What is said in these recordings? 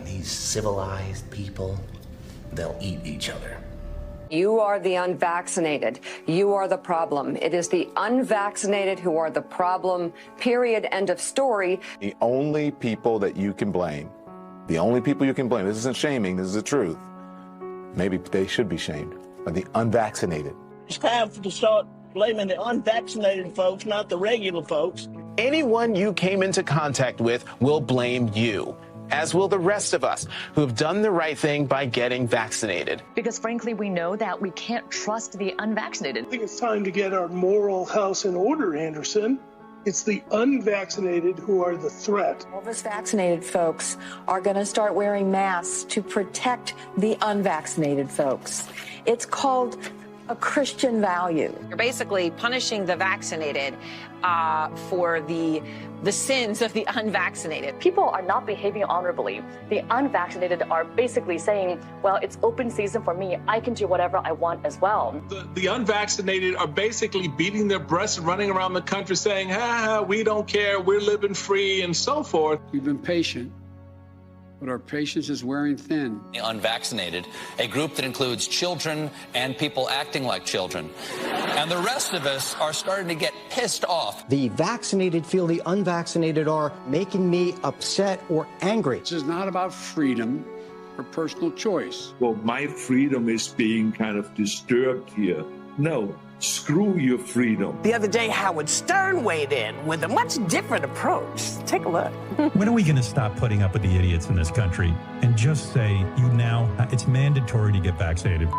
these civilized people, they'll eat each other. You are the unvaccinated. You are the problem. It is the unvaccinated who are the problem, period, end of story. The only people that you can blame, this isn't shaming, this is the truth. Maybe they should be shamed, are the unvaccinated. It's time to start blaming the unvaccinated folks, not the regular folks. Anyone you came into contact with will blame you, as will the rest of us who have done the right thing by getting vaccinated. Because frankly, we know that we can't trust the unvaccinated. I think it's time to get our moral house in order, Anderson. It's the unvaccinated who are the threat. All of us vaccinated folks are going to start wearing masks to protect the unvaccinated folks. It's called a Christian value. You're basically punishing the vaccinated for the sins of the unvaccinated. People are not behaving honorably. The unvaccinated are basically saying, well, it's open season for me. I can do whatever I want as well. The unvaccinated are basically beating their breasts and running around the country saying, we don't care, we're living free, and so forth. We've been patient, but our patience is wearing thin. The unvaccinated, a group that includes children and people acting like children. And the rest of us are starting to get pissed off. The vaccinated feel the unvaccinated are making me upset or angry. This is not about freedom or personal choice. Well, my freedom is being kind of disturbed here. No. Screw your freedom. The other day, Howard Stern weighed in with a much different approach. Take a look. When are we going to stop putting up with the idiots in this country and just say, it's mandatory to get vaccinated?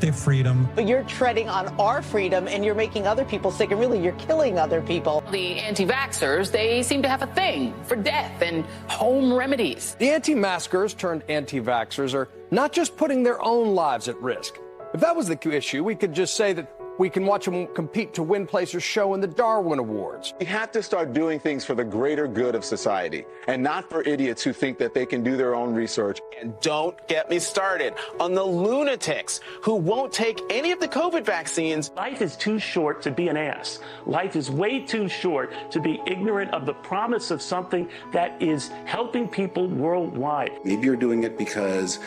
Their freedom. But you're treading on our freedom and you're making other people sick, and really you're killing other people. The anti-vaxxers, they seem to have a thing for death and home remedies. The anti-maskers turned anti-vaxxers are not just putting their own lives at risk. If that was the issue, we could just say that we can watch them compete to win place or show in the Darwin Awards. We have to start doing things for the greater good of society and not for idiots who think that they can do their own research. And don't get me started on the lunatics who won't take any of the COVID vaccines. Life is too short to be an ass. Life is way too short to be ignorant of the promise of something that is helping people worldwide. Maybe you're doing it because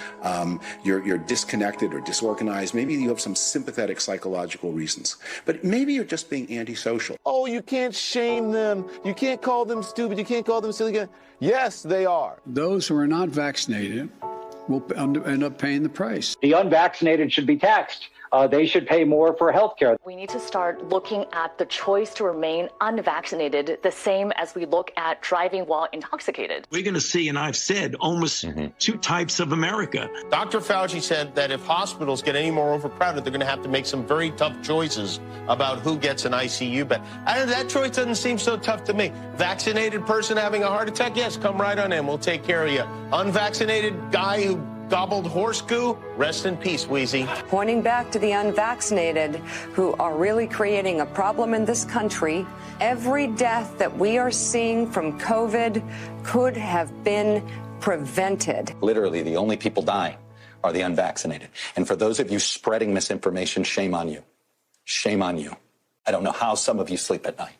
you're disconnected or disorganized. Maybe you have some sympathetic psychological reasons. But maybe you're just being antisocial. Oh, you can't shame them. You can't call them stupid. You can't call them silly. Yes, they are. Those who are not vaccinated will end up paying the price. The unvaccinated should be taxed. They should pay more for health care. We need to start looking at the choice to remain unvaccinated the same as we look at driving while intoxicated. We're going to see, and I've said, almost two types of America. Dr. Fauci said that if hospitals get any more overcrowded, they're going to have to make some very tough choices about who gets an ICU bed. That choice doesn't seem so tough to me. Vaccinated person having a heart attack, yes, come right on in. We'll take care of you. Unvaccinated guy who gobbled horse goo, rest in peace, Wheezy. Pointing back to the unvaccinated who are really creating a problem in this country, every death that we are seeing from COVID could have been prevented. Literally, the only people dying are the unvaccinated. And for those of you spreading misinformation, shame on you. Shame on you. I don't know how some of you sleep at night.